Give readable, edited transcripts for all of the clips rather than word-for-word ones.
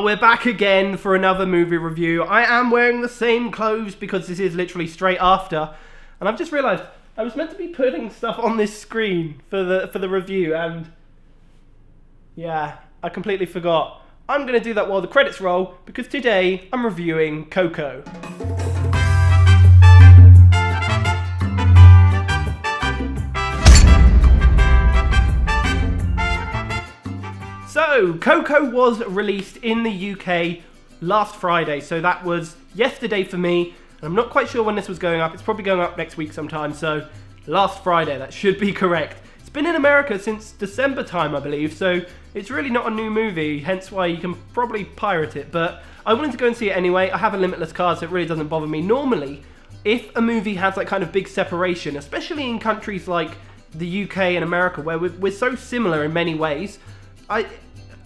Well, we're back again for another movie review. I am wearing the same clothes because this is literally straight after. And I've just realised I was meant to be putting stuff on this screen for the review, and yeah, I completely forgot. I'm going to do that while the credits roll because today I'm reviewing Coco. So, Coco was released in the UK last Friday, so that was yesterday for me, and I'm not quite sure when this was going up. It's probably going up next week sometime, so last Friday, that should be correct. It's been in America since December time, I believe, so it's really not a new movie, hence why you can probably pirate it, but I wanted to go and see it anyway. I have a limitless card, so it really doesn't bother me. Normally, if a movie has that kind of big separation, especially in countries like the UK and America, where we're so similar in many ways,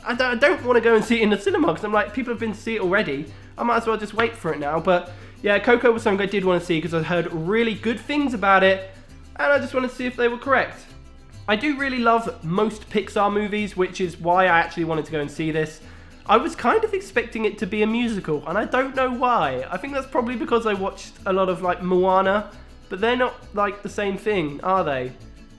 I don't want to go and see it in the cinema because I'm like, people have been to see it already. I might as well just wait for it now. But yeah, Coco was something I did want to see because I heard really good things about it, and I just wanted to see if they were correct. I do really love most Pixar movies, which is why I actually wanted to go and see this. I was kind of expecting it to be a musical, and I don't know why. I think that's probably because I watched a lot of like Moana, but they're not like the same thing, are they?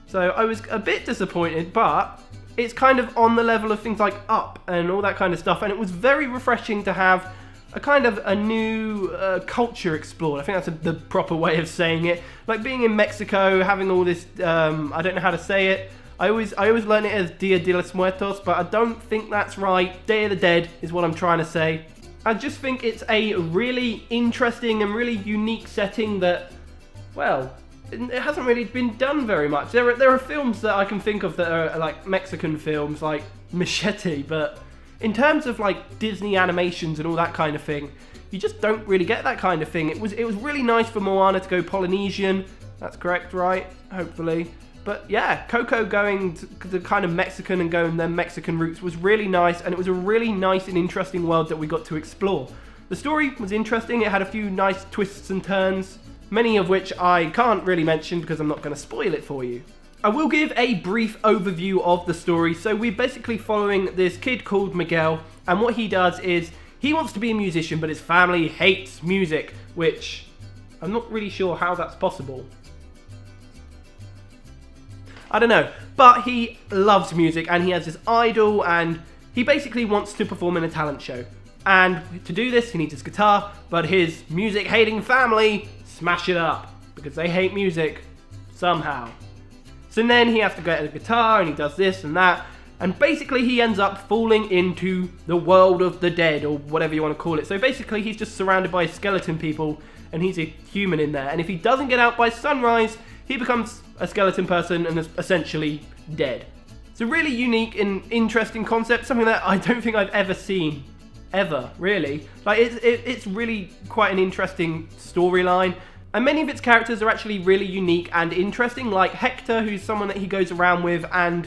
So I was a bit disappointed, but it's kind of on the level of things like Up and all that kind of stuff, and it was very refreshing to have a kind of a new culture explored. I think that's the proper way of saying it. Like being in Mexico, having all this, I don't know how to say it. I always learn it as Dia de los Muertos, but I don't think that's right. Day of the Dead is what I'm trying to say. I just think it's a really interesting and really unique setting that, well, it hasn't really been done very much. There are films that I can think of that are like Mexican films, like Machete, but in terms of like Disney animations and all that kind of thing, you just don't really get that kind of thing. It was really nice for Moana to go Polynesian. That's correct, right? Hopefully. But yeah, Coco going to the kind of Mexican and going their Mexican roots was really nice, and it was a really nice and interesting world that we got to explore. The story was interesting. It had a few nice twists and turns, many of which I can't really mention because I'm not going to spoil it for you. I will give a brief overview of the story. So we're basically following this kid called Miguel, and what he does is he wants to be a musician, but his family hates music, which I'm not really sure how that's possible. I don't know, but he loves music and he has this idol, and he basically wants to perform in a talent show. And to do this, he needs his guitar, but his music-hating family smash it up because they hate music somehow. So then he has to get a guitar and he does this and that, and basically he ends up falling into the world of the dead, or whatever you want to call it. So basically he's just surrounded by skeleton people and he's a human in there, and if he doesn't get out by sunrise, he becomes a skeleton person and is essentially dead. It's a really unique and interesting concept, something that I don't think I've ever seen. Ever, really. Like, it's really quite an interesting storyline, and many of its characters are actually really unique and interesting, like Hector, who's someone that he goes around with, and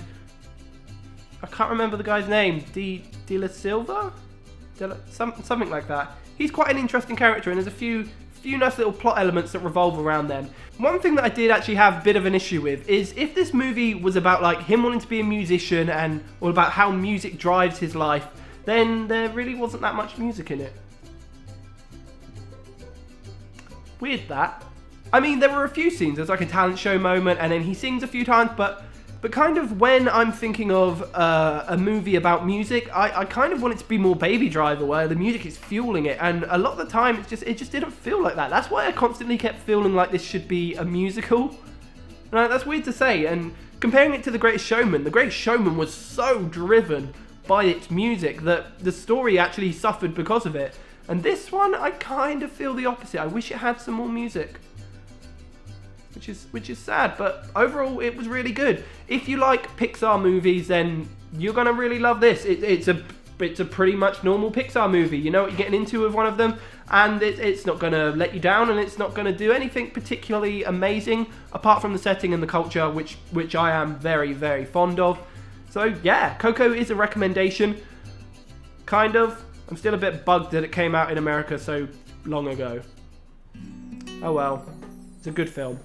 I can't remember the guy's name, De La Silva? Something like that. He's quite an interesting character, and there's a few nice little plot elements that revolve around them. One thing that I did actually have a bit of an issue with is if this movie was about like him wanting to be a musician and all about how music drives his life, then there really wasn't that much music in it. Weird that. I mean, there were a few scenes. There's like a talent show moment, and then he sings a few times, but kind of when I'm thinking of a movie about music, I kind of want it to be more Baby Driver, where the music is fueling it, and a lot of the time it just didn't feel like that. That's why I constantly kept feeling like this should be a musical. Now, that's weird to say, and comparing it to The Greatest Showman, The Greatest Showman was so driven by its music that the story actually suffered because of it. And this one, I kind of feel the opposite. I wish it had some more music, which is sad, but overall it was really good. If you like Pixar movies, then you're gonna really love this. It's a pretty much normal Pixar movie. You know what you're getting into with one of them, and it's not gonna let you down, and it's not gonna do anything particularly amazing apart from the setting and the culture, which I am very, very fond of. So yeah, Coco is a recommendation. Kind of. I'm still a bit bugged that it came out in America so long ago. Oh well, it's a good film.